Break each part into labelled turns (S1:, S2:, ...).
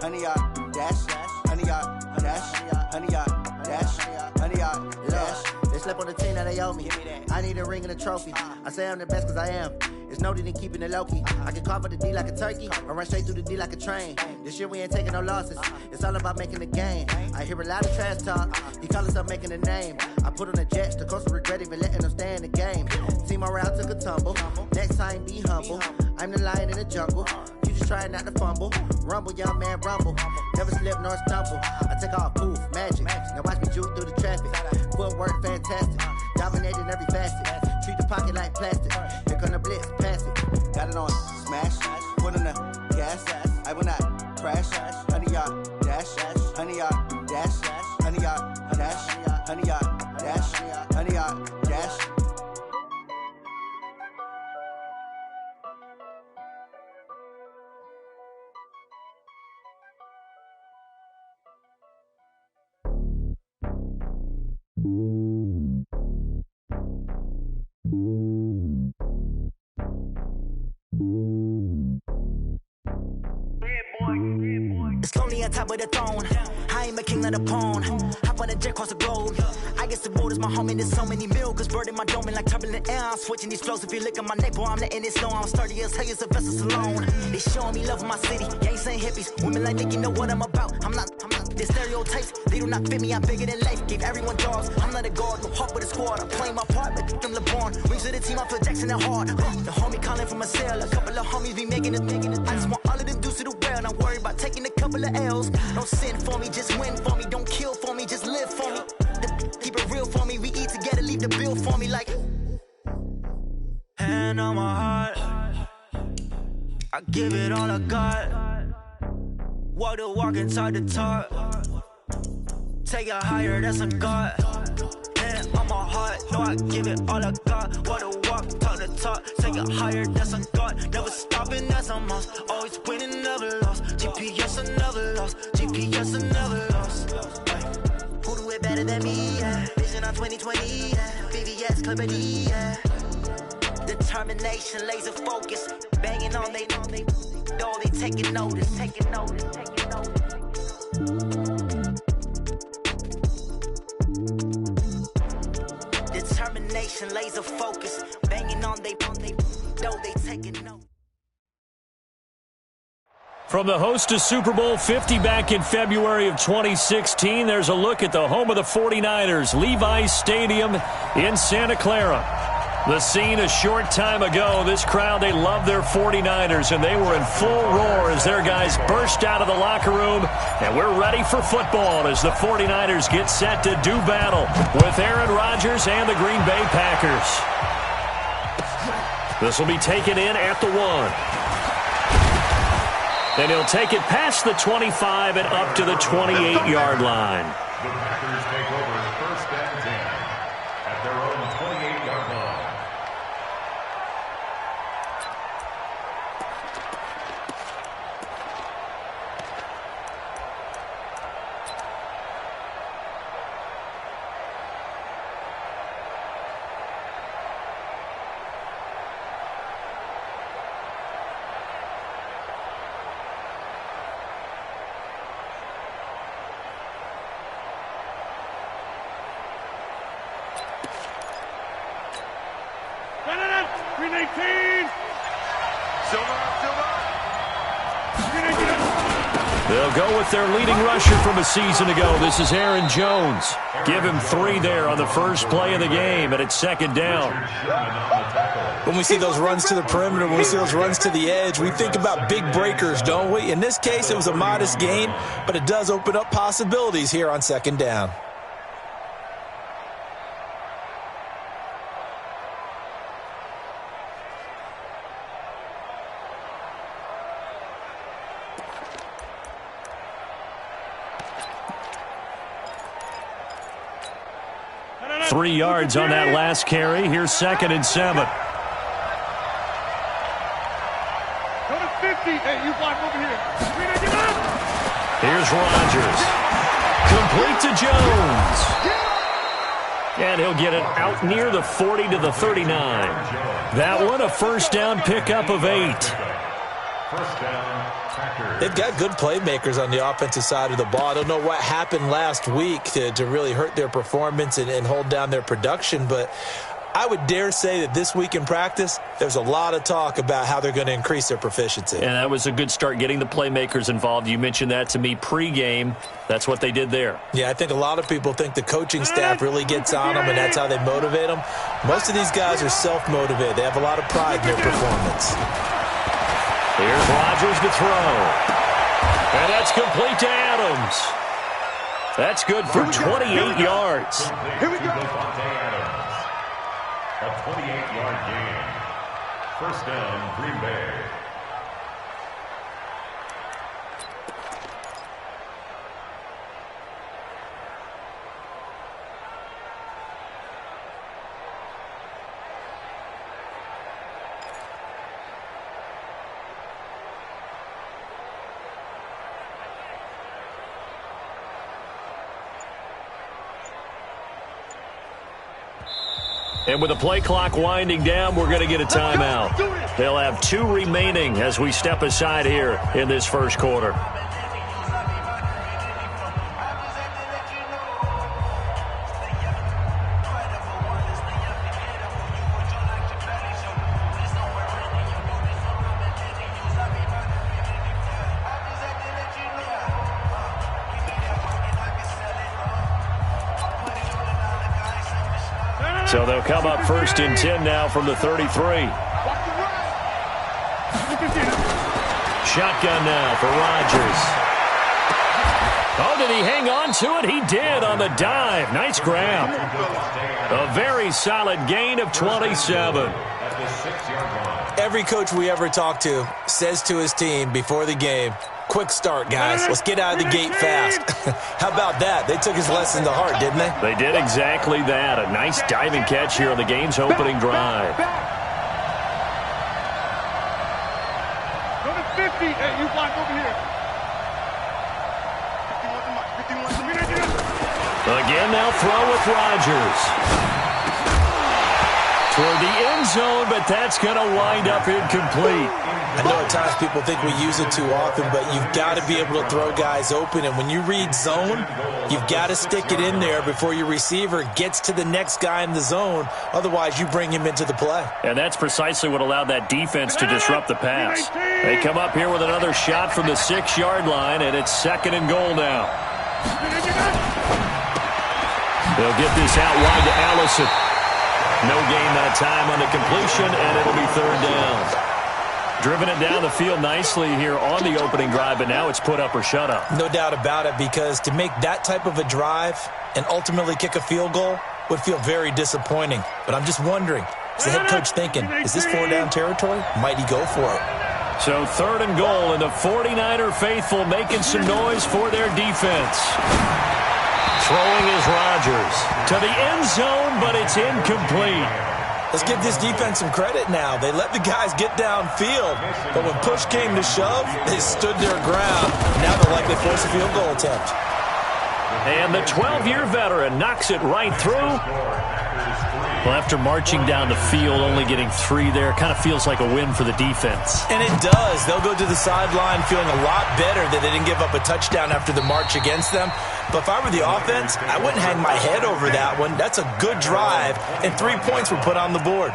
S1: 100 yard dash, 100 yard dash, 100 yard dash, 100 yard dash. They slept on the team that they owe me. I need a ring and a trophy. I say I'm the best cause I am. It's no need in keeping it low-key. I can carve for the D like a turkey, or run straight through the D like a train. This year we ain't taking no losses. It's all about making the game. I hear a lot of trash talk. He call himself making a name. I put on the Jets, the coach regret even letting them stay in the game. Team morale took a tumble. Next time be humble. I'm the lion in the jungle. You just trying not to fumble. Rumble, young man, rumble. Never slip nor stumble. I take off, poof, magic. Now watch me juke through the traffic. Footwork fantastic. Dominating every facet. Treat the pocket like plastic. Here come the blitz, pass it. Got it on, smash. Put on the gas. I will not crash. 100 yard dash. 100 yard dash. 100 yard dash. 100 yard dash. 100 yard dash.
S2: It's lonely on top of the throne. I ain't a king, not a pawn. Hop on a jet across the globe. I guess the road is my home and there's so many milkers birding my dome like turbulent air. I'm switching these flows. If you look at my neck, boy, I'm letting it slow. I'm sturdy as hell as a vessel alone. They showing me love in my city. Yeah, ain't saying hippies. Women like think you know what I'm about. I'm not. Their stereotypes, they do not fit me. I'm bigger than life. Gave everyone dogs. I'm not a guard, no heart with a squad. I'm playing my part, but them LeBron. Rings to the team, I feel Jackson and hard. The homie calling from a cell. A couple of homies be making it. I just want all of them dudes to do well. Not worry about taking a couple of L's. Don't sin for me, just win for me. Don't kill for me, just live for me. Keep it real for me. We eat together, leave the bill for me like. Hand on my heart, I give it all I got. Walk the walk and talk the talk. Take it higher, that's a God. Hand on my heart, no, I give it all I got. Walk the walk, talk the talk. Take it higher, that's a God. Never stopping, that's a must. Always winning, never lost. GPS, I never lost. GPS, I never lost. Who do it better than me? Yeah. Vision on 2020. Yeah. VVS, Clippity. Yeah. Determination, laser focus. Banging on they know they taking notice. Determination, laser focus. Banging on they know they taking notice.
S3: From the host to Super Bowl 50 back in February of 2016, there's a look at the home of the 49ers, Levi's Stadium in Santa Clara. The scene a short time ago, this crowd, they love their 49ers, and they were in full roar as their guys burst out of the locker room. And we're ready for football as the 49ers get set to do battle with Aaron Rodgers and the Green Bay Packers. This will be taken in at the 1. And he'll take it past the 25 and up to the 28-yard line.
S4: The Packers take over first and 10 at their own 28-yard line.
S3: They'll go with their leading rusher from a season ago. This is Aaron Jones. Give him 3 there on the first play of the game, and it's second down.
S5: When we see those runs to the perimeter, when we see those runs to the edge, we think about big breakers, don't we? In this case, it was a modest gain, but it does open up possibilities here on second down.
S3: Three yards on that last carry. Here's second and 7.
S6: Go to 50. Hey, you block over here.
S3: Here's Rodgers. Complete to Jones. And he'll get it out near the 40 to the 39. That one a first down pickup of 8.
S4: First down,
S5: They've got good playmakers on the offensive side of the ball. I don't know what happened last week to really hurt their performance and hold down their production, but I would dare say that this week in practice, there's a lot of talk about how they're going to increase their proficiency.
S3: And that was a good start, getting the playmakers involved. You mentioned that to me pregame. That's what they did there.
S5: Yeah, I think a lot of people think the coaching staff really gets on them, and that's how they motivate them. Most of these guys are self-motivated. They have a lot of pride in their performance.
S3: Here's Rodgers to throw. And that's complete to Adams. That's good for 28 yards.
S6: Here we go.
S4: A 28-yard gain. First down, Green Bay.
S3: And with the play clock winding down, we're going to get a timeout. They'll have 2 remaining as we step aside here in this first quarter. So they'll come up first and 10 now from the 33. Shotgun now for Rodgers. Oh, did he hang on to it? He did on the dive. Nice grab. A very solid gain of 27.
S5: Every coach we ever talk to says to his team before the game, quick start, guys. Let's get out of the gate fast. How about that? They took his lesson to heart, didn't they?
S3: They did exactly that. A nice diving catch here on the game's opening drive.
S6: Number 50. Hey, you block over here.
S3: Again, they'll throw with Rodgers. Toward the end zone, but that's going to wind up incomplete.
S5: I know at times people think we use it too often, but you've got to be able to throw guys open. And when you read zone, you've got to stick it in there before your receiver gets to the next guy in the zone. Otherwise, you bring him into the play.
S3: And that's precisely what allowed that defense to disrupt the pass. They come up here with another shot from the 6-yard line, and it's 2nd and goal now. They'll get this out wide to Allison. No gain that time on the completion, and it'll be 3rd down. Driven it down the field nicely here on the opening drive, but now it's put up or shut up.
S5: No doubt about it, because to make that type of a drive and ultimately kick a field goal would feel very disappointing. But I'm just wondering, is the head coach thinking, is this 4-down territory? Might he go for it?
S3: So 3rd and goal, and the 49er faithful making some noise for their defense. Throwing is Rodgers to the end zone, but it's incomplete.
S5: Let's give this defense some credit now. They let the guys get downfield, but when push came to shove, they stood their ground. Now they'll likely force a field goal attempt.
S3: And the 12-year veteran knocks it right through. Well, after marching down the field, only getting 3 there, kind of feels like a win for the defense.
S5: And it does. They'll go to the sideline feeling a lot better that they didn't give up a touchdown after the march against them. But if I were the offense, I wouldn't hang my head over that one. That's a good drive, and 3 points were put on the board.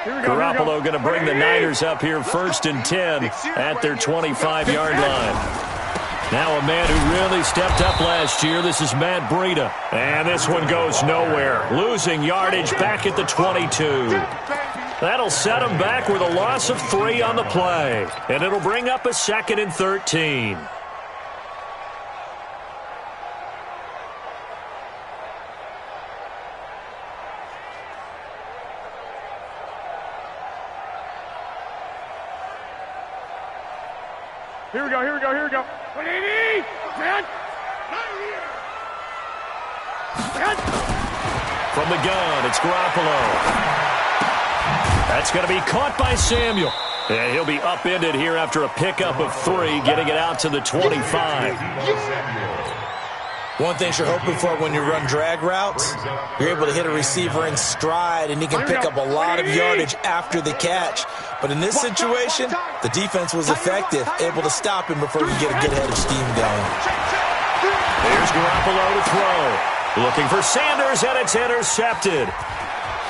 S3: Garoppolo going to bring the Niners up here 1st and 10 at their 25-yard line. Now a man who really stepped up last year. This is Matt Breida. And this one goes nowhere. Losing yardage back at the 22. That'll set him back with a loss of 3 on the play. And it'll bring up a 2nd and 13.
S6: Here we go, here we go, here we go. 180! Set!
S3: From the gun, it's Garoppolo. That's going to be caught by Samuel. And he'll be upended here after a pickup of 3, getting it out to the 25.
S5: One thing you're hoping for when you run drag routes, you're able to hit a receiver in stride, and he can pick up a lot of yardage after the catch. But in this situation, the defense was effective, able to stop him before he could get a good head of steam going.
S3: Here's Garoppolo to throw. Looking for Sanders, and it's intercepted.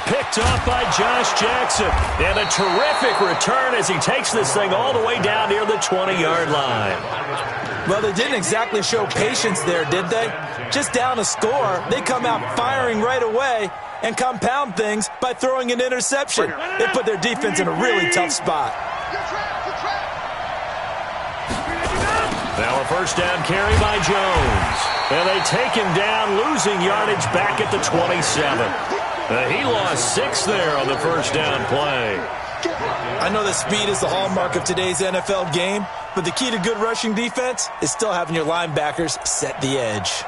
S3: Picked off by Josh Jackson. And a terrific return as he takes this thing all the way down near the 20-yard line.
S5: Well, they didn't exactly show patience there, did they? Just down a score, they come out firing right away and compound things by throwing an interception. They put their defense in a really tough spot.
S3: Now a first down carry by Jones. And they take him down, losing yardage back at the 27. He lost 6 there on the first down play.
S5: I know that speed is the hallmark of today's NFL game, but the key to good rushing defense is still having your linebackers set the edge.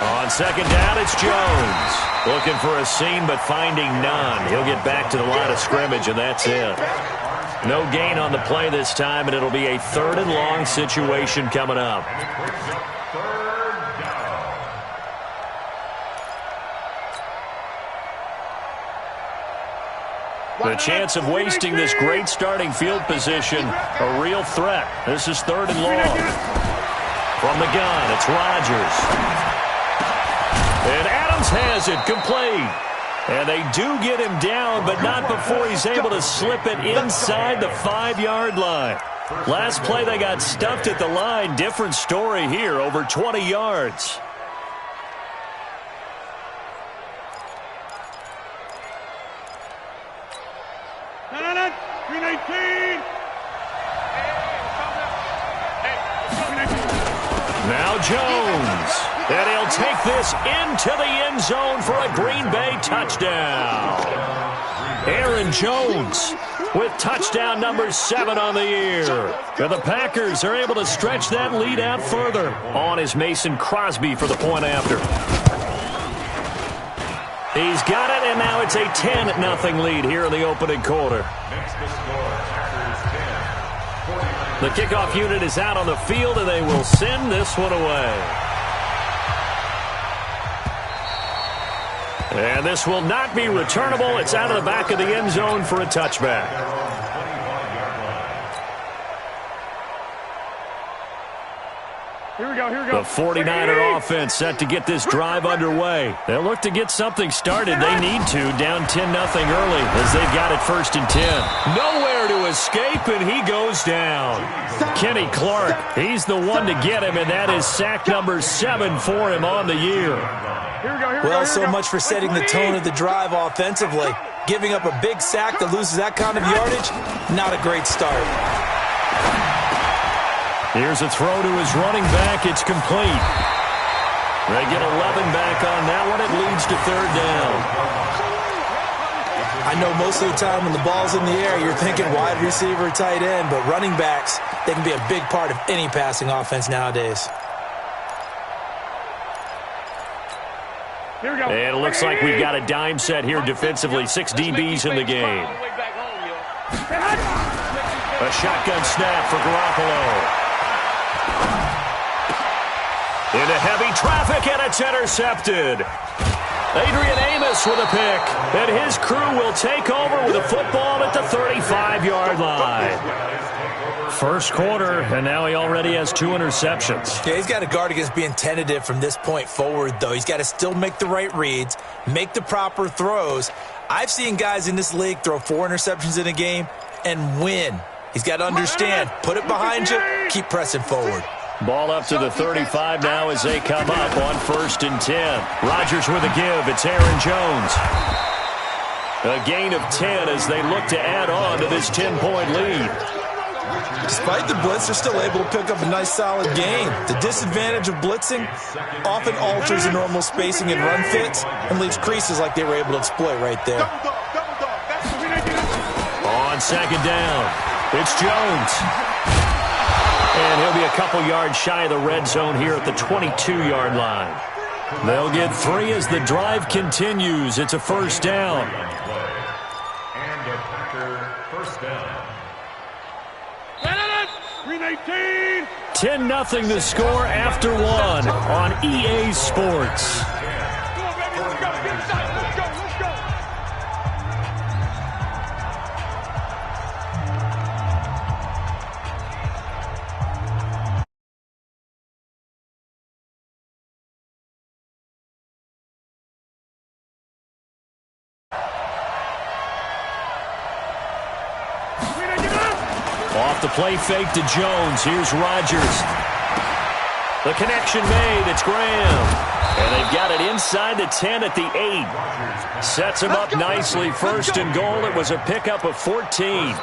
S3: On second down, it's Jones. Looking for a seam, but finding none. He'll get back to the line of scrimmage, and that's it. No gain on the play this time, and it'll be a 3rd and long situation coming up. The chance of wasting this great starting field position, a real threat. This is 3rd and long. From the gun, it's Rodgers. And Adams has it complete. And they do get him down, but not before he's able to slip it inside the 5-yard line. Last play, they got stuffed at the line. Different story here, over 20 yards.
S6: No. 319.
S3: Now Jones. And he'll take this into the end zone for a Green Bay touchdown. Aaron Jones with touchdown number 7 on the year. And the Packers are able to stretch that lead out further. On is Mason Crosby for the point after. He's got it, and now it's a 10-0 lead here in the opening quarter. The kickoff unit is out on the field, and they will send this one away. And this will not be returnable. It's out of the back of the end zone for a touchback.
S6: Here we go.
S3: The 49er offense set to get this drive underway. They'll look to get something started. They need to, down 10-0 early as they've got it 1st and 10. Nowhere to escape, and he goes down. Kenny Clark, he's the one to get him, and that is sack number 7 for him on the year.
S5: Well, so much for setting the tone of the drive offensively. Giving up a big sack that loses that kind of yardage, not a great start.
S3: Here's a throw to his running back. It's complete. They get 11 back on that one. It leads to 3rd down.
S5: I know most of the time when the ball's in the air, you're thinking wide receiver, tight end, but running backs, they can be a big part of any passing offense nowadays.
S6: Here we go.
S3: And it looks like we've got a dime set here defensively. 6 DBs in the game. A shotgun snap for Garoppolo. Into heavy traffic, and it's intercepted. Adrian Amos with a pick, and his crew will take over with a football at the 35-yard line. First quarter, and now he already has 2 interceptions.
S5: Yeah, he's got to guard against being tentative from this point forward, though. He's got to still make the right reads, make the proper throws. I've seen guys in this league throw 4 interceptions in a game and win. He's got to understand, put it behind you, keep pressing forward.
S3: Ball up to the 35 now as they come up on 1st and 10. Rodgers with a give. It's Aaron Jones. A gain of 10 as they look to add on to this 10-point lead.
S5: Despite the blitz, they're still able to pick up a nice solid gain. The disadvantage of blitzing often alters the normal spacing and run fits and leaves creases like they were able to exploit right there.
S3: On second down, it's Jones. And he'll be a couple yards shy of the red zone here at the 22-yard line. They'll get 3 as the drive continues. It's a first down.
S4: And a Packer first down.
S3: 10-0 the score after 1 on EA Sports. Off the play fake to Jones. Here's Rodgers. The connection made. It's Graham. And they've got it inside the 10 at the 8. Sets him up nicely. First and goal. It was a pickup of 14.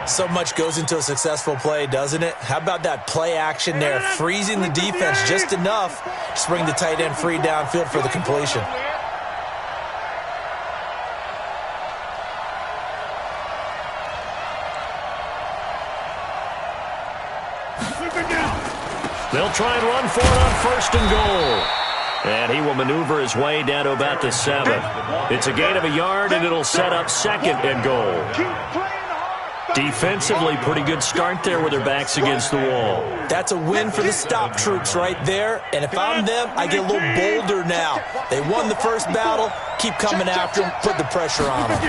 S5: So much goes into a successful play, doesn't it? How about that play action there? Freezing the defense just enough to bring the tight end free downfield for the completion.
S3: They'll try and run for it on first and goal. And he will maneuver his way down to about the 7. It's a gain of a yard, and it'll set up second and goal. Defensively, pretty good start there with their backs against the wall.
S5: That's a win for the stop troops right there. And if I'm them, I get a little bolder now. They won the first battle. Keep coming after them. Put the pressure on them.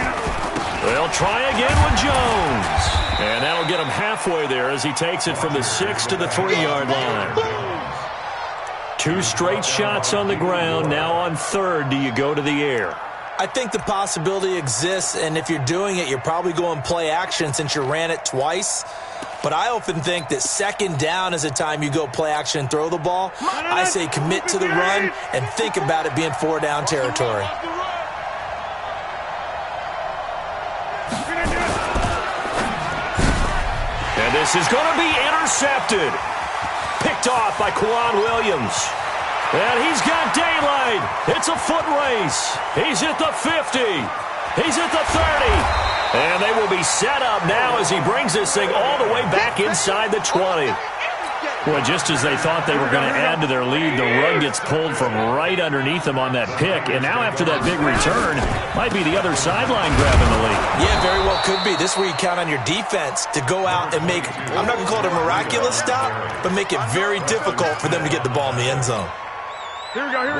S3: They'll try again with Jones. And that'll get him halfway there as he takes it from the 6 to the 3-yard line. 2 straight shots on the ground. Now on third, do you go to the air?
S5: I think the possibility exists, and if you're doing it, you're probably going play action since you ran it twice. But I often think that second down is the time you go play action and throw the ball. I say commit to the run and think about it being 4-down territory.
S3: And this is going to be intercepted. Picked off by Quan Williams. And he's got daylight. It's a foot race. He's at the 50. He's at the 30. And they will be set up now as he brings this thing all the way back inside the 20. Well, just as they thought they were going to add to their lead, the rug gets pulled from right underneath them on that pick. And now after that big return, might be the other sideline grabbing the lead.
S5: Yeah, very well could be. This is where you count on your defense to go out and make, I'm not going to call it a miraculous stop, but make it very difficult for them to get the ball in the end zone.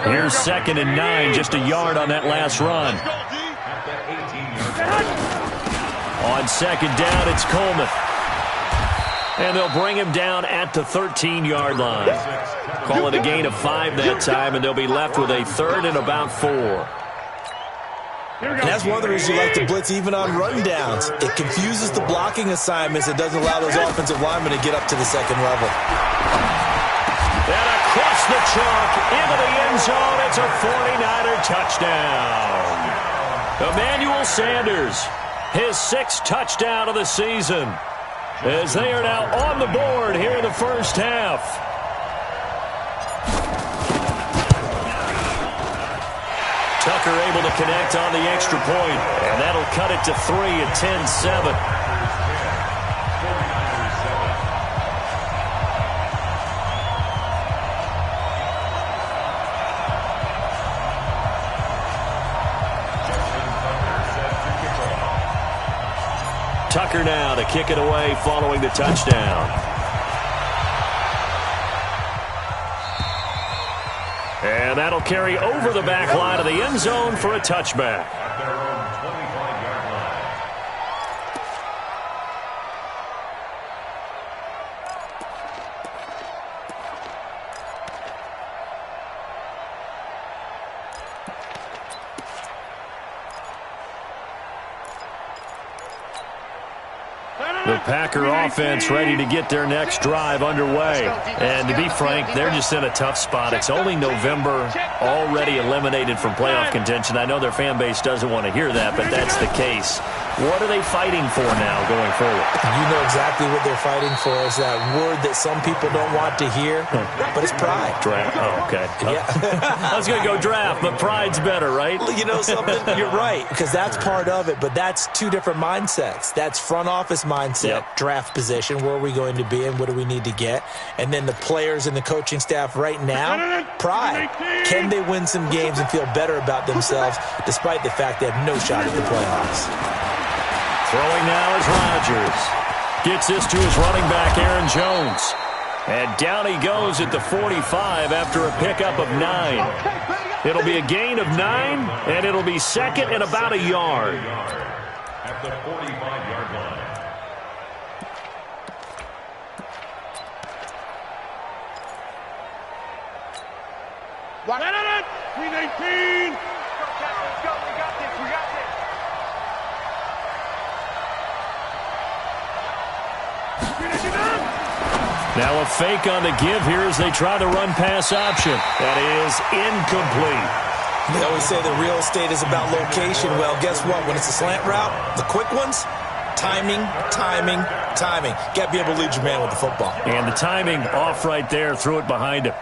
S3: Here's second and 9, just a yard on that last run. On second down, it's Coleman. And they'll bring him down at the 13-yard line. Call it a gain of 5 that time, and they'll be left with a third and about 4.
S5: And that's one of the reasons you like to blitz even on rundowns. It confuses the blocking assignments. It doesn't allow those offensive linemen to get up to the second level.
S3: And across the chalk into the end zone, it's a 49er touchdown. Emmanuel Sanders, his 6th touchdown of the season, as they are now on the board here in the first half. Tucker able to connect on the extra point, and that'll cut it to 3 at 10-7. Tucker now to kick it away following the touchdown. And that'll carry over the back line of the end zone for a touchback.
S4: At their own 25-yard line.
S3: The Packer offense ready to get their next drive underway. And to be frank, they're just in a tough spot. It's only November, already eliminated from playoff contention. I know their fan base doesn't want to hear that, but that's the case. What are they fighting for now going forward?
S5: You know exactly what they're fighting for. Is that word that some people don't want to hear, but it's pride.
S3: Draft. Oh, okay.
S5: Yeah.
S3: I was going to go draft, but pride's better, right?
S5: You know something? You're right, because that's part of it, but that's two different mindsets. That's front office mindset, draft position, where are we going to be and what do we need to get? And then the players and the coaching staff right now, pride. Can they win some games and feel better about themselves despite the fact they have no shot at the playoffs?
S3: Throwing now is Rodgers. Gets this to his running back, Aaron Jones. And down he goes at the 45 after a pickup of 9. It'll be a gain of 9, and it'll be second and about a yard.
S4: At the 45-yard line.
S6: Queen 18. Let's go. We got this.
S3: Now a fake on the give here as they try to run pass option. That is incomplete.
S5: They always say the real estate is about location. Well, guess what? When it's a slant route, the quick ones, timing. Got to be able to lead your man with the football.
S3: And the timing off right there. Threw it behind him.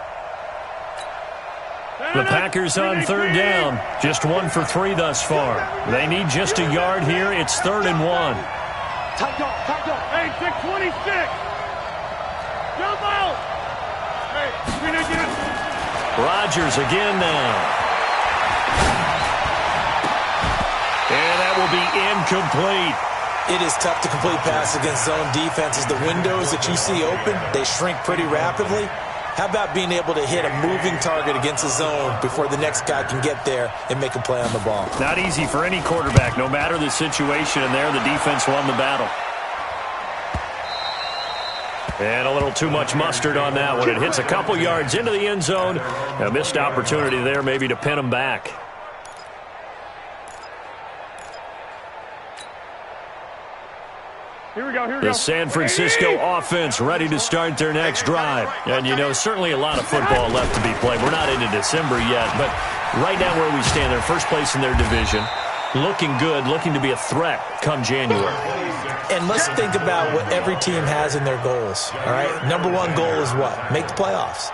S3: The Packers on third down. Just 1 for 3 thus far. They need just a yard here. It's 3rd and 1.
S6: Tight dog. Hey, 626. Jump out. Hey, Queen 18.
S3: Rodgers again now. And that will be incomplete.
S5: It is tough to complete pass against zone defenses. The windows that you see open, they shrink pretty rapidly. How about being able to hit a moving target against a zone before the next guy can get there and make a play on the ball?
S3: Not easy for any quarterback, no matter the situation. And there, the defense won the battle. And a little too much mustard on that one. It hits a couple yards into the end zone. A missed opportunity there maybe to pin him back.
S6: Here we go.
S3: The San Francisco offense ready to start their next drive. And, you know, certainly a lot of football left to be played. We're not into December yet, but right now where we stand, they're first place in their division. Looking good, looking to be a threat come January.
S5: And let's think about what every team has in their goals, all right? Number 1 goal is what? Make the playoffs.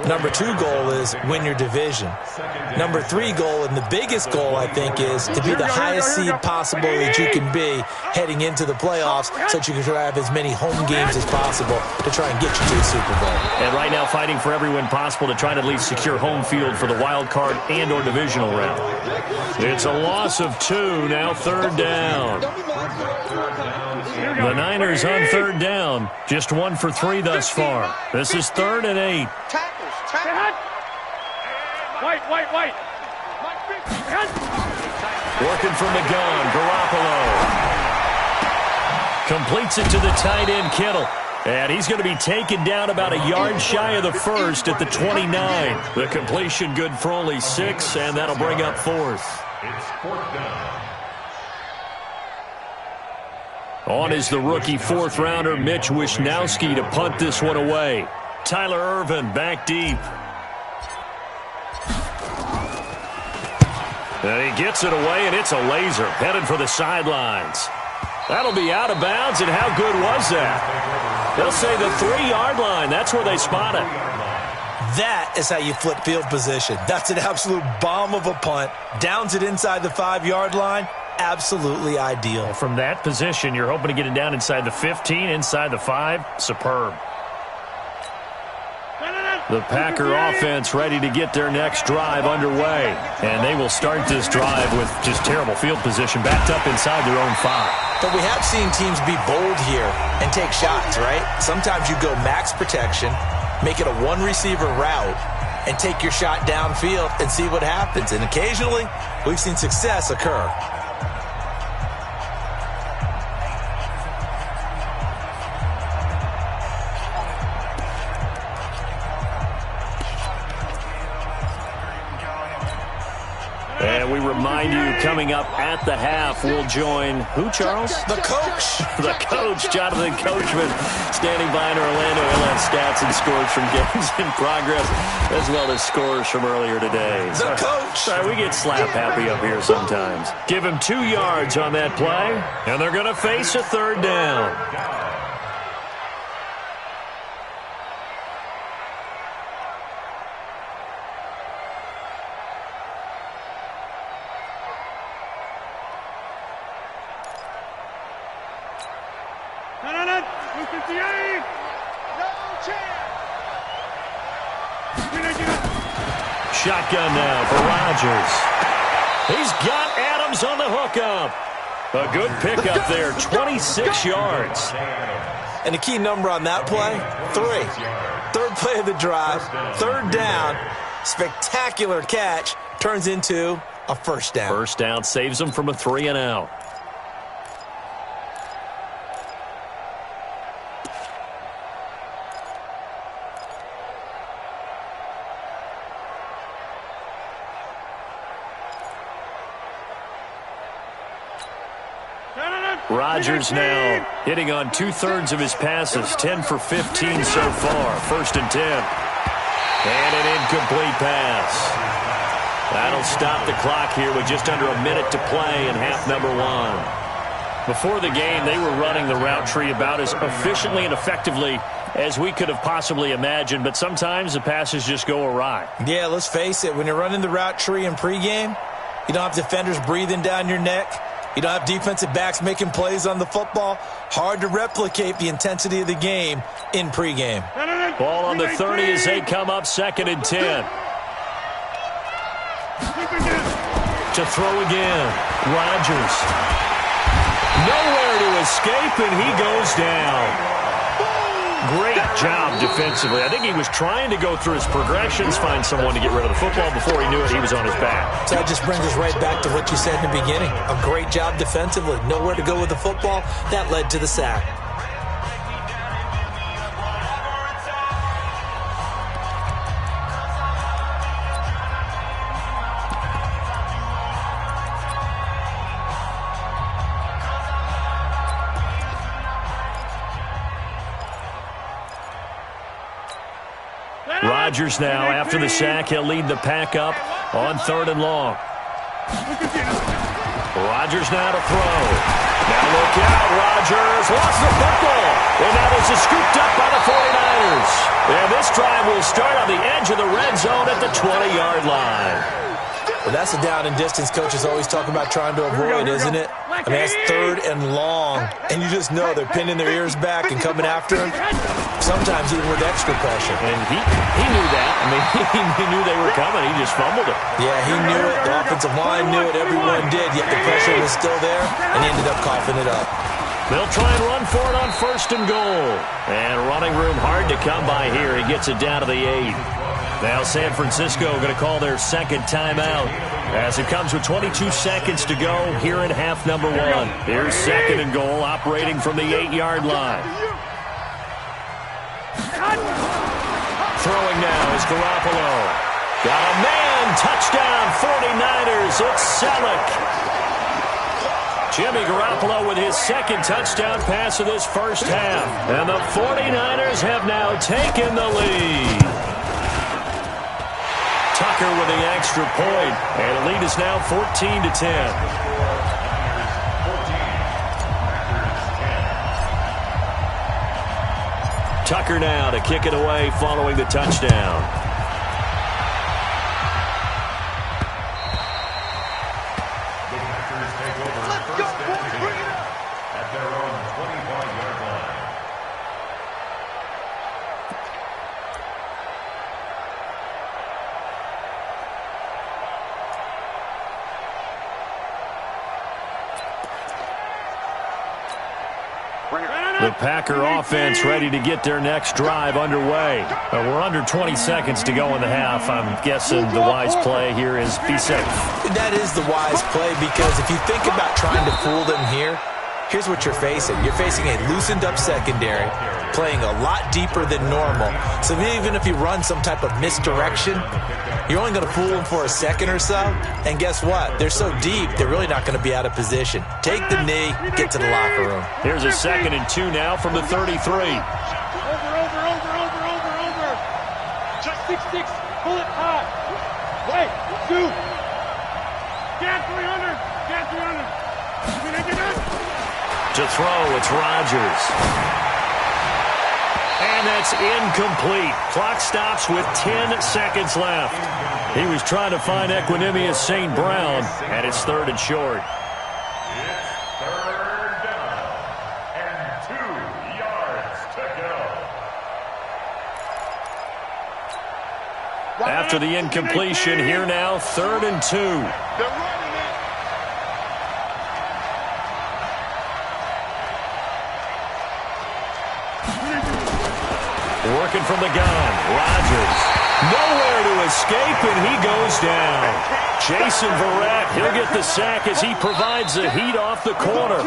S5: Number 2 goal is win your division. Number 3 goal, and the biggest goal, I think, is to be the highest seed possible that you can be heading into the playoffs so that you can have as many home games as possible to try and get you to the Super Bowl.
S3: And right now fighting for every win possible to try to at least secure home field for the wild card and or divisional round. It's a loss of 2, now 3rd down. The Niners on 3rd down, just 1 for 3 thus far. This is 3rd and 8.
S6: White.
S3: Working from the gun, Garoppolo. Completes it to the tight end, Kittle. And he's going to be taken down about a yard shy of the first at the 29. The completion good for only 6, and that'll bring up 4th.
S4: It's 4th down.
S3: On is the rookie 4th-rounder Mitch Wishnowsky to punt this one away. Tyler Ervin back deep. And he gets it away, and it's a laser headed for the sidelines. That'll be out of bounds, and how good was that? They'll say the 3-yard line. That's where they spot it.
S5: That is how you flip field position. That's an absolute bomb of a punt. Downs it inside the 5-yard line. Absolutely ideal.
S3: From that position, you're hoping to get it down inside the 15, inside the 5. Superb. The Packer offense ready to get their next drive underway. And they will start this drive with just terrible field position, backed up inside their own 5.
S5: But we have seen teams be bold here and take shots, right? Sometimes you go max protection, make it a 1-receiver route, and take your shot downfield and see what happens. And occasionally, we've seen success occur.
S3: And we remind you, coming up at the half, we'll join who, Charles?
S5: The coach.
S3: The coach, Jonathan Coachman, standing by in Orlando. He'll have stats and scores from games in progress, as well as scores from earlier today.
S5: The coach.
S3: Sorry, we get slap happy up here sometimes. Give him 2 yards on that play, and they're going to face a third down. Shotgun now for Rodgers. He's got Adams on the hookup. A good pickup there, 26 yards.
S5: And the key number on that play, 3. Third play of the drive, third down, spectacular catch, turns into a first down.
S3: First down saves them from a 3-and-out. Rodgers now hitting on 2/3 of his passes, 10 for 15 so far. 1st and 10. And an incomplete pass. That'll stop the clock here with just under a minute to play in half number 1. Before the game, they were running the route tree about as efficiently and effectively as we could have possibly imagined, but sometimes the passes just go awry.
S5: Yeah, let's face it. When you're running the route tree in pregame, you don't have defenders breathing down your neck. You don't have defensive backs making plays on the football. Hard to replicate the intensity of the game in pregame.
S3: Ball on the 30 as they come up 2nd and 10. To throw again. Rodgers. Nowhere to escape, and he goes down. Great job defensively. I think he was trying to go through his progressions, find someone to get rid of the football. Before he knew it, he was on his back.
S5: So that just brings us right back to what you said in the beginning. A great job defensively. Nowhere to go with the football. That led to the sack.
S3: Rodgers now, after the sack, he'll lead the pack up on 3rd and long. Rodgers now to throw. Now look out, Rodgers lost the football. And that is scooped up by the 49ers. And this drive will start on the edge of the red zone at the 20-yard line.
S5: Well, that's the down and distance coaches always talk about trying to avoid, isn't it? I mean, that's 3rd and long. And you just know they're pinning their ears back and coming after him, sometimes even with extra pressure.
S3: And he knew that. I mean, he knew they were coming. He just fumbled it.
S5: Yeah, he knew it. The offensive line knew it. Everyone did. Yet the pressure was still there, and he ended up coughing it up.
S3: They'll try and run for it on 1st and goal. And running room hard to come by here. He gets it down to the 8. Now San Francisco going to call their 2nd timeout as it comes with 22 seconds to go here in half number 1. Here's 2nd and goal, operating from the 8-yard line. Throwing now is Garoppolo. Got a man, touchdown 49ers, it's Selleck. Jimmy Garoppolo with his 2nd touchdown pass of this first half. And the 49ers have now taken the lead. Tucker with the extra point, and the lead is now 14-10. Tucker now to kick it away following the touchdown.
S4: The Packers take over 1st and 10 at their own 25-yard line.
S3: The Packer offense ready to get their next drive underway. We're under 20 seconds to go in the half. I'm guessing the wise play here is be safe.
S5: That is the wise play, because if you think about trying to fool them here, here's what you're facing. You're facing a loosened-up secondary, playing a lot deeper than normal. So even if you run some type of misdirection, you're only going to fool them for a second or so. And guess what? They're so deep, they're really not going to be out of position. Take the knee, get to the locker room.
S3: Here's a 2nd and 2 now from the 33.
S6: Over. Just 6-6. Pull it high. Wait, 2. Get 300.
S3: To throw, it's Rodgers. And that's incomplete. Clock stops with 10 seconds left. He was trying to find Equanimous St. Brown, and it's 3rd and short.
S4: It's 3rd down and 2 yards to go.
S3: After the incompletion, here now, 3rd and 2.
S6: They're running it.
S3: Working from the gun, Rodgers. Nowhere to escape, and he goes down. Jason Verrett, he'll get the sack as he provides the heat off the corner.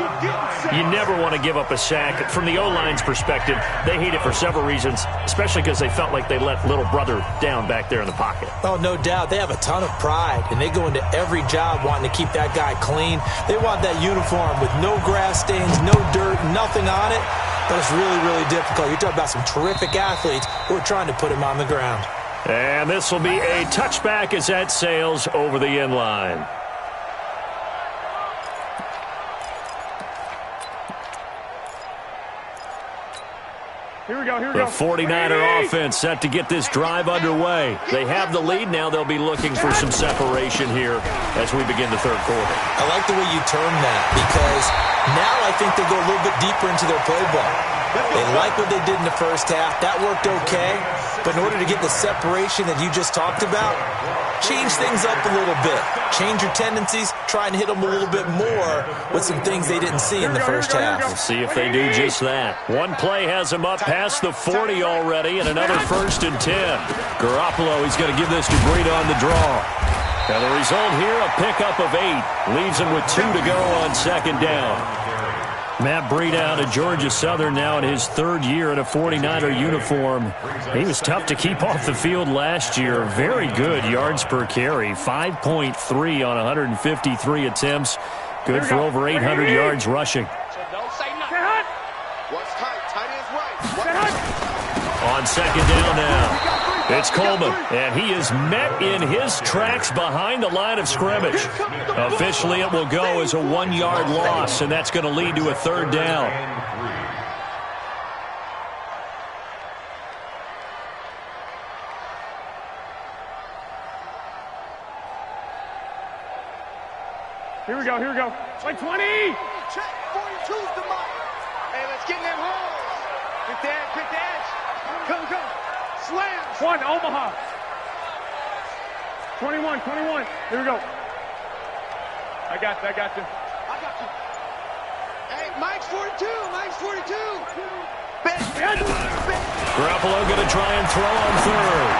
S3: You never want to give up a sack. From the O-line's perspective, they hate it for several reasons, especially because they felt like they let little brother down back there in the pocket.
S5: Oh, no doubt. They have a ton of pride, and they go into every job wanting to keep that guy clean. They want that uniform with no grass stains, no dirt, nothing on it. But it's really, really difficult. You're talking about some terrific athletes who are trying to put him on the ground.
S3: And this will be a touchback as that sails over the end line.
S6: Here we go.
S3: The 49er offense set to get this drive underway. They have the lead. Now they'll be looking for some separation here as we begin the 3rd quarter.
S5: I like the way you term that because now I think they go a little bit deeper into their playbook. They like what they did in the first half. That worked okay. But in order to get the separation that you just talked about, change things up a little bit. Change your tendencies. Try and hit them a little bit more with some things they didn't see in the first half.
S3: We'll see if they do just that. One play has them up past the 40 already, and another 1st and 10. Garoppolo, he's going to give this to Breida on the draw. And the result here, a pickup of 8. Leaves him with 2 to go on 2nd down. Matt Breida out of Georgia Southern now in his 3rd year in a 49er uniform. He was tough to keep off the field last year. Very good yards per carry, 5.3 on 153 attempts. Good for over 800 yards rushing. On 2nd down now. It's Coleman, and he is met in his tracks behind the line of scrimmage. Officially, it will go as a 1-yard loss, and that's going to lead to a 3rd down.
S6: Here we go. Like 20. Check, 42's the mark. Hey, let's get in them holes. Quick the edge. Come. Slams. 1, Omaha. 21. Here we go. I got you. Hey, Mike's 42.
S3: Garoppolo going to try and throw on 3rd.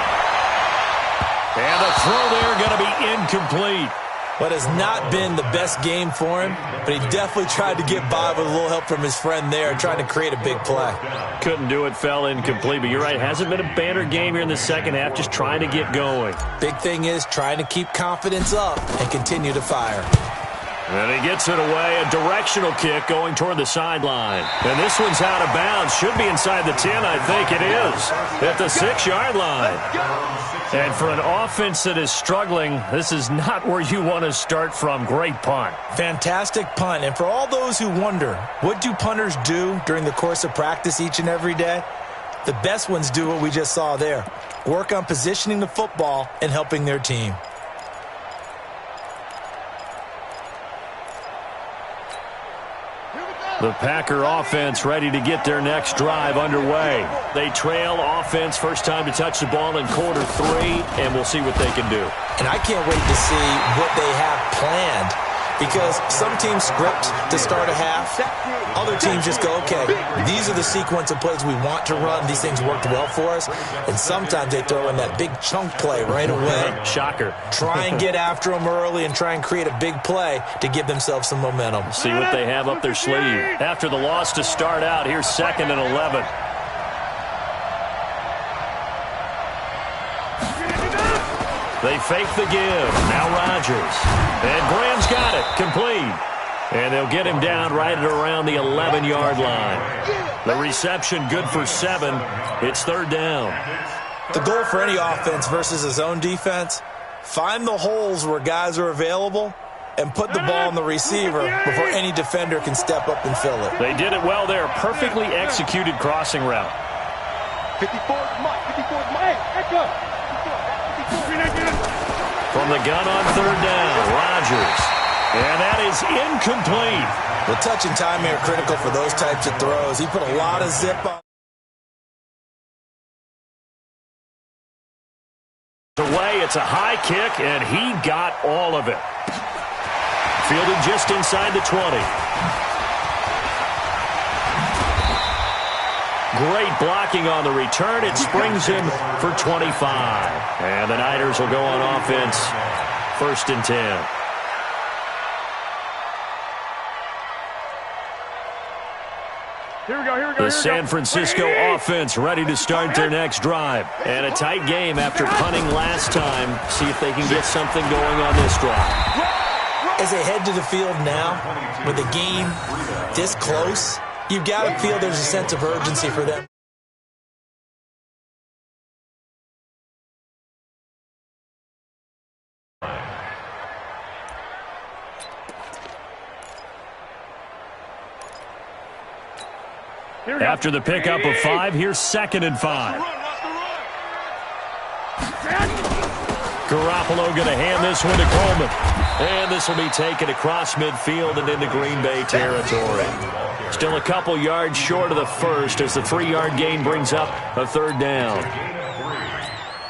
S3: And the throw there going to be incomplete.
S5: What has not been the best game for him, but he definitely tried to get by with a little help from his friend there, trying to create a big play.
S3: Couldn't do it, fell incomplete, but you're right, hasn't been a banner game here in the 2nd half, just trying to get going.
S5: Big thing is trying to keep confidence up and continue to fire.
S3: And he gets it away, a directional kick going toward the sideline. And this one's out of bounds, should be inside the 10, I think it is, at the 6-yard line. And for an offense that is struggling, this is not where you want to start from. Great punt.
S5: Fantastic punt. And for all those who wonder, what do punters do during the course of practice each and every day? The best ones do what we just saw there. Work on positioning the football and helping their team.
S3: The Packer offense ready to get their next drive underway. They trail offense, first time to touch the ball in quarter 3, and we'll see what they can do.
S5: And I can't wait to see what they have planned. because some teams script to start a half. Other teams just go, okay, these are the sequence of plays we want to run. These things worked well for us. And sometimes they throw in that big chunk play right away.
S3: Shocker.
S5: Try and get after them early and try and create a big play to give themselves some momentum.
S3: See what they have up their sleeve. After the loss to start out, here's 2nd and 11. They fake the give. Now Rodgers. And Graham's got it. Complete. And they'll get him down right at around the 11-yard line. The reception good for 7. It's 3rd down.
S5: The goal for any offense versus a zone defense, find the holes where guys are available and put the ball on the receiver before any defender can step up and fill it.
S3: They did it well there. Perfectly executed crossing route.
S6: 54th Mike. 54th Mike. Hey, let's go.
S3: From the gun on 3rd down, Rodgers. And that is incomplete.
S5: The touch and time are critical for those types of throws. He put a lot of zip on.
S3: Away, it's a high kick, and he got all of it. Fielded just inside the 20. Great blocking on the return. It springs him for 25. And the Niners will go on offense. 1st and 10.
S6: Here we go.
S3: The San Francisco offense ready to start their next drive. And a tight game after punting last time. See if they can get something going on this drive.
S5: As they head to the field now, with the game this close, you've got to feel there's a sense of urgency for them.
S3: After the pickup of 5, here's 2nd and 5. Garoppolo going to hand this one to Coleman. And this will be taken across midfield and into Green Bay territory. Still a couple yards short of the first as the 3-yard gain brings up a 3rd down.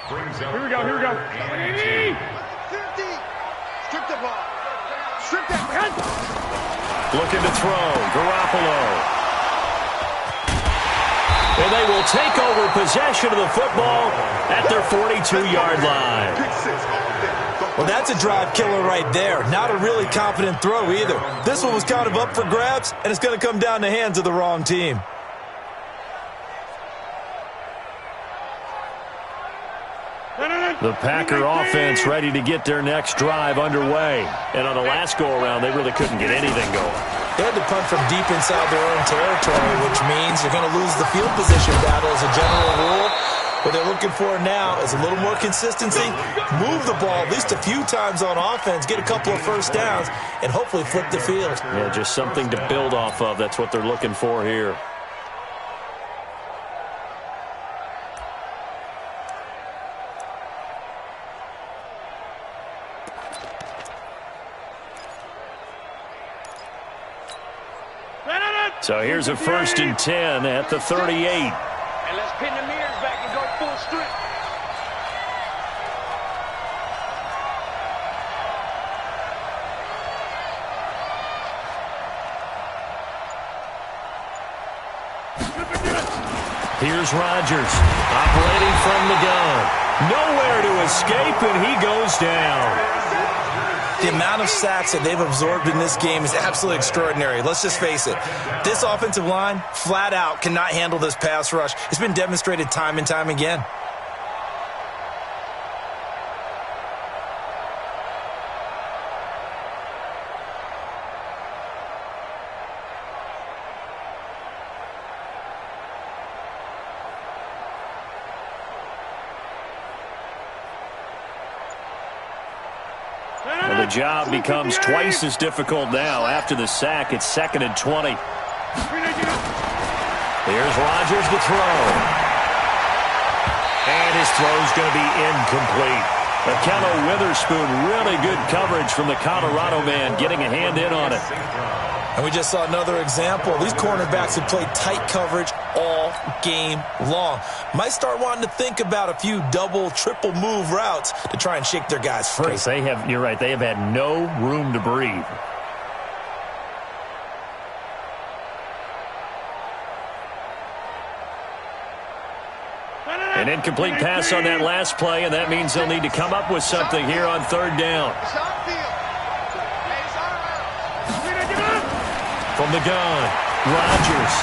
S6: Here we go. 50. Strip the ball. Strip that.
S3: Looking to throw. Garoppolo. And they will take over possession of the football at their 42-yard line.
S5: Well, that's a drive killer right there. Not a really confident throw either. This one was kind of up for grabs, and it's going to come down the hands of the wrong team.
S3: The Packer offense ready to get their next drive underway. And on the last go-around, they really couldn't get anything going.
S5: They had to punt from deep inside their own territory, which means you're going to lose the field position battle as a general rule. What they're looking for now is a little more consistency, move the ball at least a few times on offense, get a couple of first downs, and hopefully flip the field.
S3: Yeah, just something to build off of. That's what they're looking for here. So here's a 1st and 10 at the 38.
S6: And let's pin the mirrors back and go full strip.
S3: Here's Rodgers operating from the gun. Nowhere to escape, and he goes down.
S5: The amount of sacks that they've absorbed in this game is absolutely extraordinary. Let's just face it. This offensive line, flat out, cannot handle this pass rush. It's been demonstrated time and time again.
S3: And the job becomes twice as difficult now. After the sack, it's 2nd and 20. Here's Rodgers to throw. And his throw's going to be incomplete. Akello Witherspoon, really good coverage from the Colorado man, getting a hand in on it.
S5: And we just saw another example. These cornerbacks have played tight coverage all game long. Might start wanting to think about a few double, triple move routes to try and shake their guys free.
S3: You're right, they have had no room to breathe. An incomplete pass on that last play, and that means they'll need to come up with something here on third down. From the gun, Rodgers.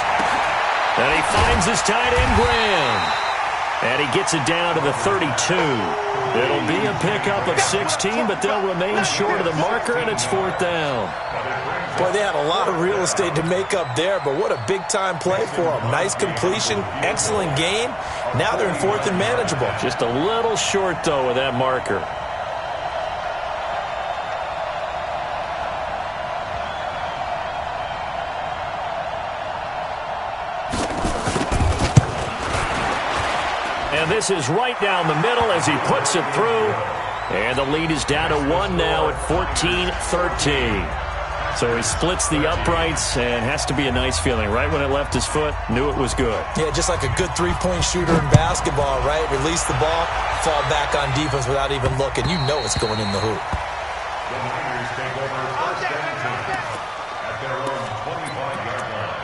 S3: And he finds his tight end, Graham. And he gets it down to the 32. It'll be a pickup of 16, but they'll remain short of the marker, and it's fourth down.
S5: Boy, they had a lot of real estate to make up there, but what a big-time play for them. Nice completion, excellent game. Now they're in fourth and manageable.
S3: Just a little short, though, of that marker. And this is right down the middle as he puts it through. And the lead is down to 1 now at 14-13. So he splits the uprights and has to be a nice feeling. Right when it left his foot, knew it was good.
S5: Yeah, just like a good three-point shooter in basketball, right? Release the ball, fall back on defense without even looking. You know it's going in the hoop.
S4: The Niners take over first and 10 at their own 25-yard line.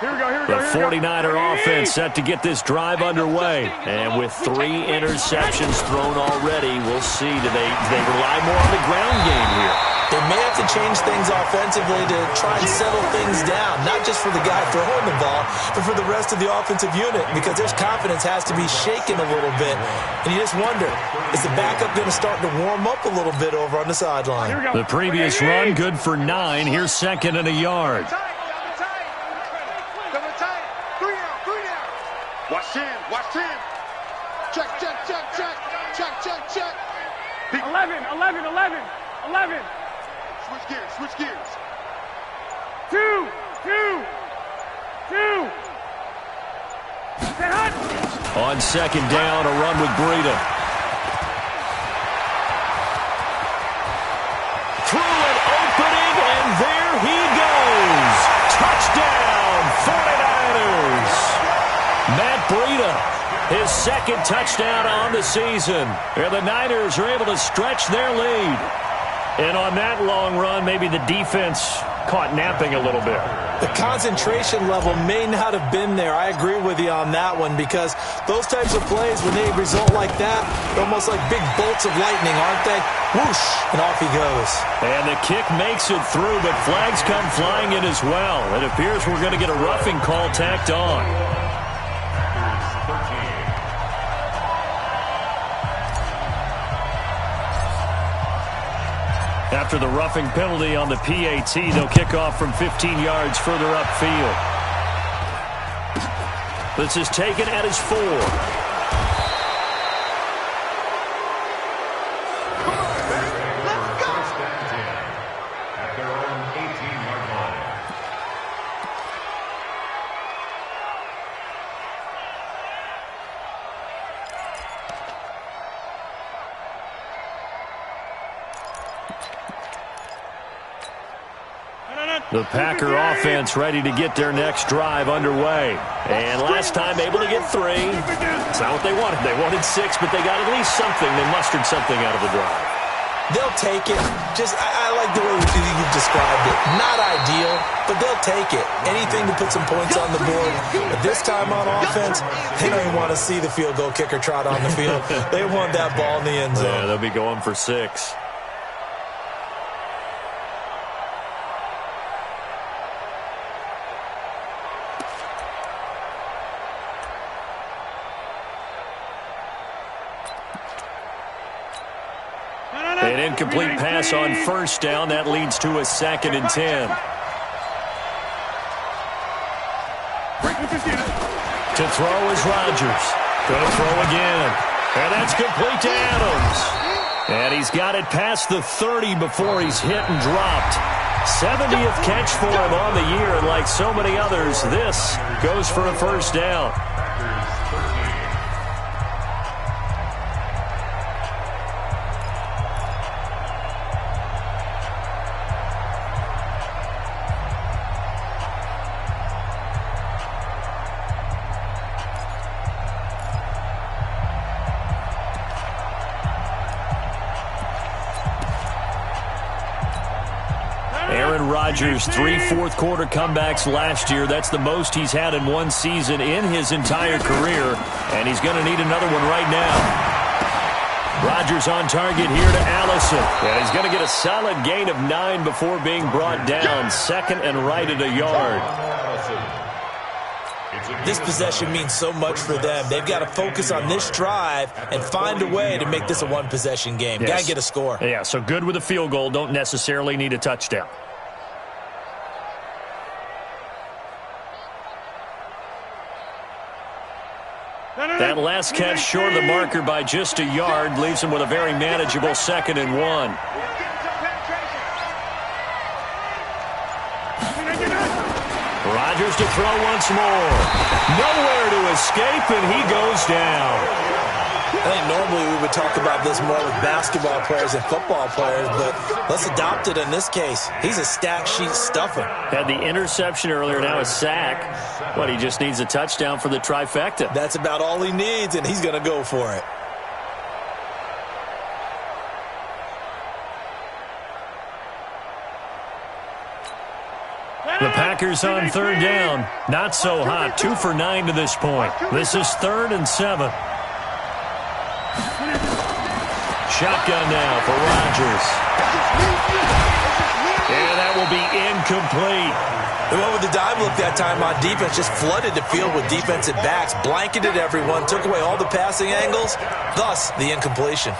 S6: Here we go, here we
S3: The
S6: go, here we go.
S3: 49er offense set to get this drive underway. And with 3 interceptions thrown already, we'll see. Do they rely more on the ground game here?
S5: They may have to change things offensively to try and settle things down, not just for the guy throwing the ball, but for the rest of the offensive unit, because their confidence has to be shaken a little bit. And you just wonder, is the backup going to start to warm up a little bit over on the sideline?
S3: The previous run, good for 9. Here's second and a yard.
S6: Watch 10, watch 10. Check, check, check, check. Check, check, check. 11. Switch gears, switch gears. 2.
S3: On second down, a run with Breida. Through an opening, and there he goes. Touchdown, 49ers. Matt Breida, his second touchdown on the season. And the Niners are able to stretch their lead. And on that long run, maybe the defense caught napping a little bit.
S5: The concentration level may not have been there. I agree with you on that one, because those types of plays, when they result like that, they're almost like big bolts of lightning, aren't they? Whoosh, and off he goes.
S3: And the kick makes it through, but flags come flying in as well. It appears we're going to get a roughing call tacked on. After the roughing penalty on the PAT, they'll kick off from 15 yards further upfield. This is taken at his 4.
S4: At their own 18-yard line.
S3: The Packer offense ready to get their next drive underway. And last time able to get 3. It's not what they wanted. They wanted 6, but they got at least something. They mustered something out of the drive.
S5: They'll take it. I like the way you described it. Not ideal, but they'll take it. Anything to put some points on the board. But this time on offense, they don't even want to see the field goal kicker trot on the field. They want that ball in the end zone.
S3: Yeah, they'll be going for 6. An incomplete pass on first down. That leads to a 2nd and 10. To throw is Rodgers. Going to throw again. And that's complete to Adams. And he's got it past the 30 before he's hit and dropped. 70th catch for him on the year. And like so many others, this goes for a first down. Aaron Rodgers, 3 fourth-quarter comebacks last year. That's the most he's had in one season in his entire career, and he's going to need another one right now. Rodgers on target here to Allison. And he's going to get a solid gain of 9 before being brought down. Second and right at a yard.
S5: This possession means so much for them. They've got to focus on this drive and find a way to make this a one-possession game.
S3: Yes.
S5: Got to get a score.
S3: Yeah, so good with a field goal. Don't necessarily need a touchdown. That last catch short of the marker by just a yard leaves him with a very manageable 2nd and 1. Rodgers to throw once more. Nowhere to escape, and he goes down.
S5: I think normally we would talk about this more with basketball players and football players, but let's adopt it in this case. He's a stat sheet stuffer.
S3: Had the interception earlier, now a sack. He just needs a touchdown for the trifecta.
S5: That's about all he needs, and he's going to go for it.
S3: The Packers on 3rd down. Not so hot. 2 for 9 to this point. This is 3rd and 7. Shotgun now for Rodgers. And that will be incomplete.
S5: They went with the dive look that time on defense, just flooded the field with defensive backs, blanketed everyone, took away all the passing angles, thus the incompletion.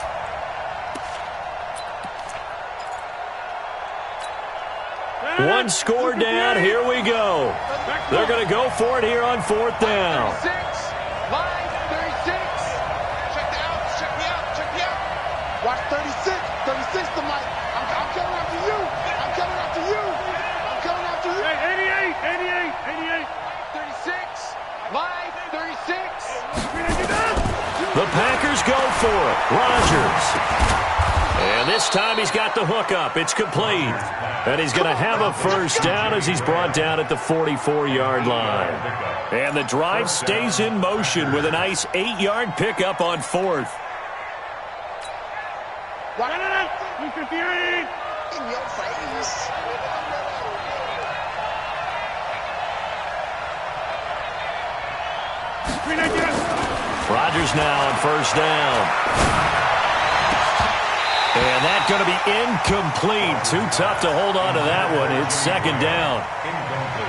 S3: One score down. Here we go. They're going to go for it here on 4th down.
S7: Line 36. Check me out. Watch 36. 36 to Mike. I'm coming after you. I'm coming after you. 88. 36. Line 36.
S3: The Packers go for it. Rodgers. And this time he's got the hook up. It's complete. And he's going to have a first down as he's brought down at the 44-yard line. And the drive stays in motion with a nice 8-yard pickup on 4th.
S7: 258. In your face.
S3: Rodgers now on 1st down. And that's going to be incomplete. Too tough to hold on to that one. It's 2nd down.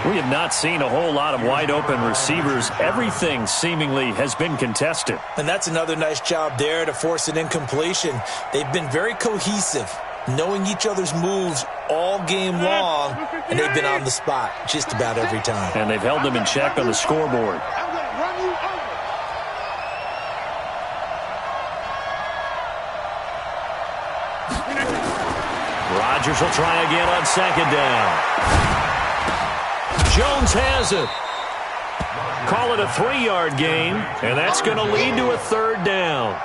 S3: We have not seen a whole lot of wide-open receivers. Everything seemingly has been contested.
S5: And that's another nice job there to force an incompletion. They've been very cohesive, knowing each other's moves all game long, and they've been on the spot just about every time.
S3: And they've held them in check on the scoreboard.
S7: I'm going to run you over.
S3: Rodgers will try again on 2nd down. Jones has it. Call it a 3-yard gain, and that's going to lead to a 3rd down.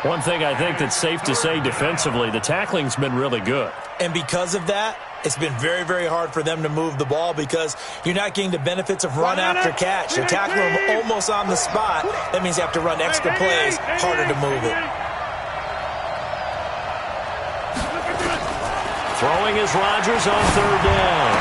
S3: One thing I think that's safe to say defensively, the tackling's been really good.
S5: And because of that, it's been very, very hard for them to move the ball because you're not getting the benefits of run after catch. They're tackling them almost on the spot. That means you have to run extra plays, harder to move it.
S3: Throwing is Rodgers on 3rd down.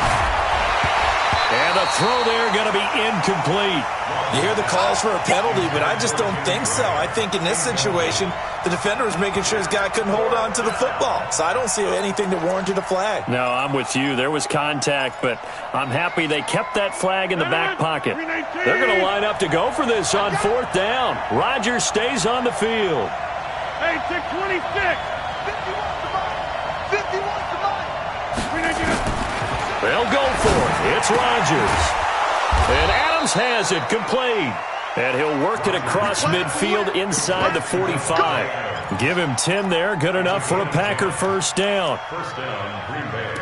S3: And the throw there going to be incomplete.
S5: You hear the calls for a penalty, but I just don't think so. I think in this situation, the defender was making sure his guy couldn't hold on to the football. So I don't see anything that warranted a flag.
S3: No, I'm with you. There was contact, but I'm happy they kept that flag in the back pocket. They're going to line up to go for this on 4th down. Rodgers stays on the field.
S6: Hey, 626.
S7: 51 to mine.
S3: They'll go for it. It's Rodgers. And Adams has it complete. And he'll work it across midfield inside the 45. Give him 10 there. Good enough for a Packer first down.
S4: First down, Green Bay.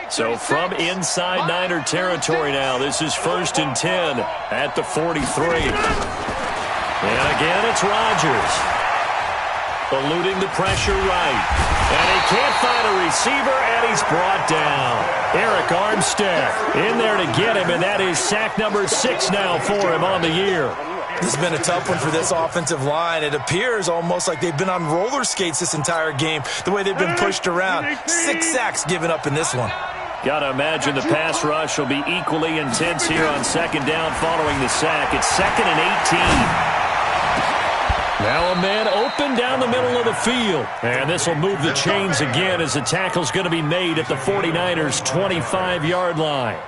S3: So from inside Niner territory now, this is 1st and 10 at the 43. And again, it's Rodgers. Eluding the pressure right. And he can't find a receiver, and he's brought down. Eric Armstead in there to get him, and that is sack number 6 now for him on the year.
S5: This has been a tough one for this offensive line. It appears almost like they've been on roller skates this entire game, the way they've been pushed around. 6 sacks given up in this one.
S3: Got to imagine the pass rush will be equally intense here on second down following the sack. It's 2nd and 18. Now a man open down the middle of the field. And this will move the chains again as the tackle's going to be made at the 49ers' 25-yard line.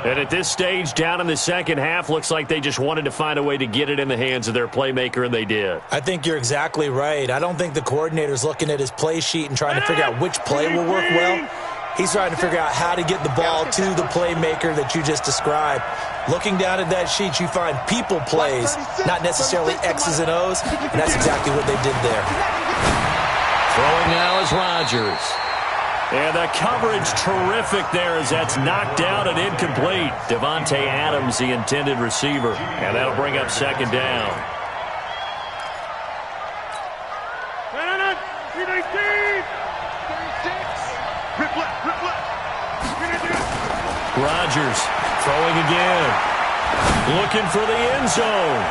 S3: And at this stage, down in the second half, looks like they just wanted to find a way to get it in the hands of their playmaker, and they did.
S5: I think you're exactly right. I don't think the coordinator's looking at his play sheet and trying to figure out which play will work well. He's trying to figure out how to get the ball to the playmaker that you just described. Looking down at that sheet, you find people plays, not necessarily X's and O's, and that's exactly what they did there.
S3: Throwing now is Rodgers. And the coverage terrific there as that's knocked down and incomplete. Devontae Adams, the intended receiver. And that'll bring up second down. Rodgers throwing again. Looking for the end zone.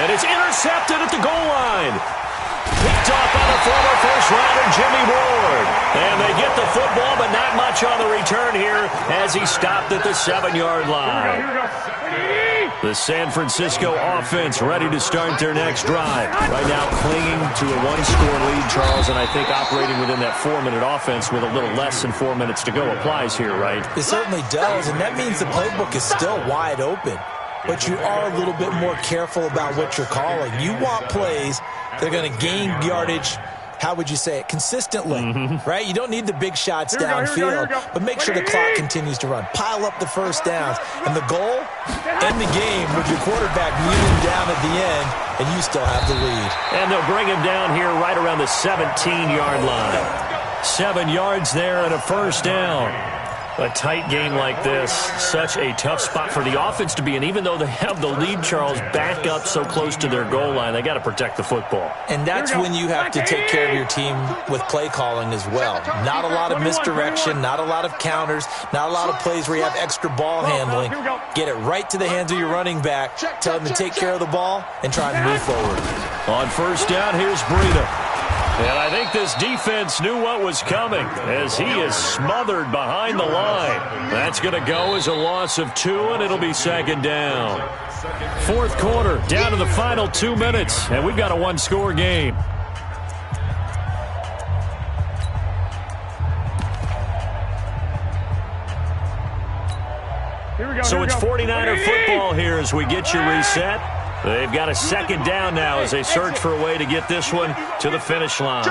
S3: And it's intercepted at the goal line. Picked off by the former first-rounder Jimmy Ward. And they get the football, but not much on the return here as he stopped at the 7-yard line. The San Francisco offense ready to start their next drive. Right now clinging to a one-score lead, Charles, and I think operating within that 4-minute offense with a little less than 4 minutes to go applies here, right?
S5: It certainly does, and that means the playbook is still wide open. But you are a little bit more careful about what you're calling. You want plays that are going to gain yardage, how would you say it, consistently, right? You don't need the big shots downfield, but make sure the clock continues to run. Pile up the first downs. And the goal, end the game with your quarterback kneeling down at the end, and you still have the lead.
S3: And they'll bring him down here right around the 17-yard line. 7 yards there and a first down. A tight game like this, such a tough spot for the offense to be in. Even though they have the lead, Charles, back up so close to their goal line, they got to protect the football.
S5: And that's when you have to take care of your team with play calling as well. Not a lot of misdirection, not a lot of counters, not a lot of plays where you have extra ball handling. Get it right to the hands of your running back, tell him to take care of the ball, and try and move forward.
S3: On first down, here's Breida. And I think this defense knew what was coming as he is smothered behind the line. That's going to go as a loss of 2, and it'll be second down. Fourth quarter, down to the final 2 minutes, and we've got a one-score game. So it's 49er football here as we get you reset. They've got a second down now as they search for a way to get this one to the finish line.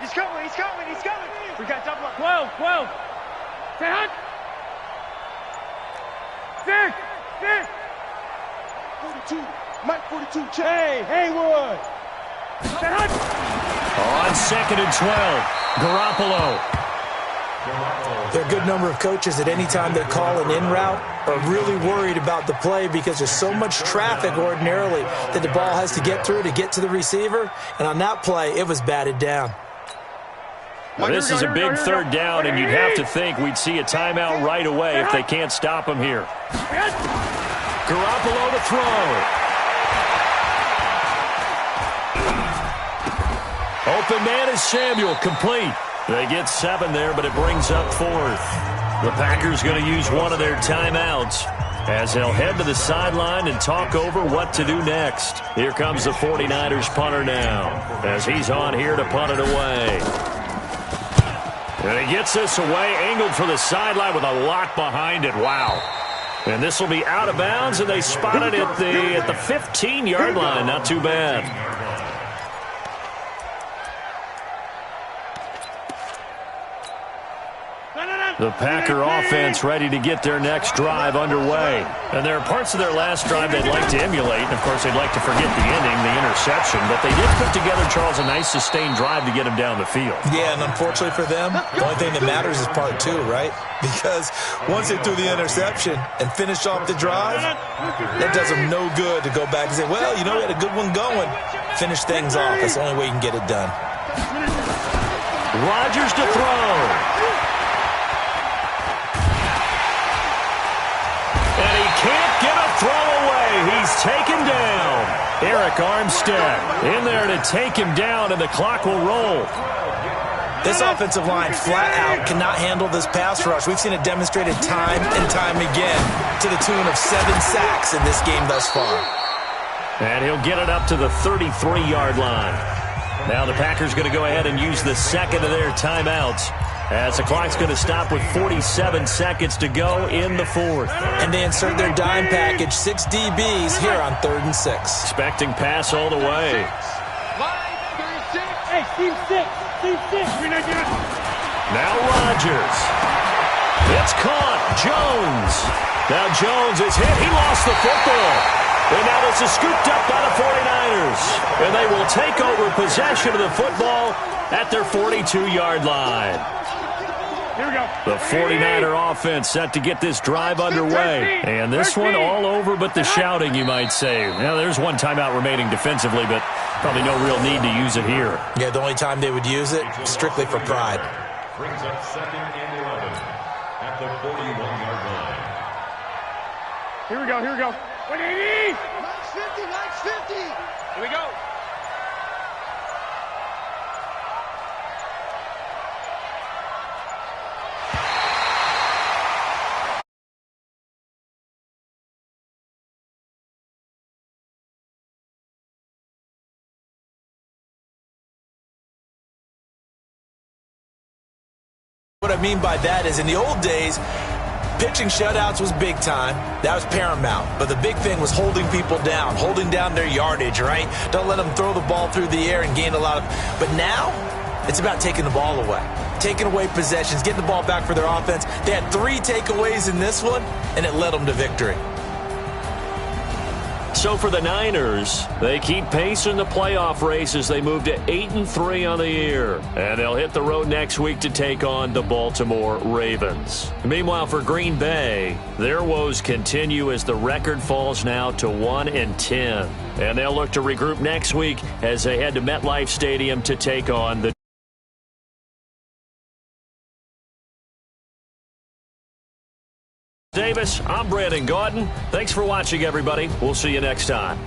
S6: He's coming, he's coming, he's coming. We got double up. 12. 10. 6.
S7: 42. Mike 42. Check.
S6: Hey, Haywood. 10.
S3: On second and 12, Garoppolo.
S5: There are a good number of coaches at any time they call an in route are really worried about the play because there's so much traffic ordinarily that the ball has to get through to get to the receiver. And on that play, it was batted down.
S3: Well, this is a big third down, and you'd have to think we'd see a timeout right away if they can't stop him here. Garoppolo to throw. Open man is Samuel, complete. They get 7 there, but it brings up 4th. The Packers going to use one of their timeouts as they'll head to the sideline and talk over what to do next. Here comes the 49ers punter now as he's on here to punt it away. And he gets this away, angled for the sideline with a lot behind it. Wow. And this will be out of bounds, and they spot it at the 15-yard line. Not too bad. The Packer offense ready to get their next drive underway. And there are parts of their last drive they'd like to emulate. And, of course, they'd like to forget the inning, the interception. But they did put together, Charles, a nice sustained drive to get them down the field.
S5: Yeah, and unfortunately for them, the only thing that matters is part two, right? Because once they threw the interception and finished off the drive, that does them no good to go back and say, well, you know, we had a good one going. Finish things off. That's the only way you can get it done.
S3: Rodgers to throw. And he can't get a throw away. He's taken down. Eric Armstead in there to take him down, and the clock will roll.
S5: This offensive line flat out cannot handle this pass rush. We've seen it demonstrated time and time again to the tune of 7 sacks in this game thus far.
S3: And he'll get it up to the 33-yard line. Now the Packers going to go ahead and use the second of their timeouts, as the clock's going to stop with 47 seconds to go in the fourth.
S5: And they insert their dime package, 6 DBs here on 3rd and 6.
S3: Expecting pass all the way.
S6: Hey, team 6.
S3: Now Rodgers. It's caught. Jones. Now Jones is hit. He lost the football. And now this is scooped up by the 49ers. And they will take over possession of the football at their 42-yard line.
S6: Here we go.
S3: The 49er offense set to get this drive underway. And this one all over but the shouting, you might say. Now, there's one timeout remaining defensively, but probably no real need to use it here.
S5: Yeah, the only time they would use it, strictly for pride.
S4: Brings up 2nd and 11 at the 41-yard line.
S6: Here we go. 180. Max 50. Here we go.
S5: What I mean by that is in the old days, pitching shutouts was big time. That was paramount. But the big thing was holding people down, holding down their yardage, right? Don't let them throw the ball through the air and gain a lot of... But now, it's about taking the ball away. Taking away possessions, getting the ball back for their offense. They had 3 takeaways in this one, and it led them to victory.
S3: So for the Niners, they keep pace in the playoff race as they move to 8-3 on the year. And they'll hit the road next week to take on the Baltimore Ravens. Meanwhile, for Green Bay, their woes continue as the record falls now to 1-10. And they'll look to regroup next week as they head to MetLife Stadium to take on the Davis. I'm Brandon Gaudin. Thanks for watching, everybody. We'll see you next time.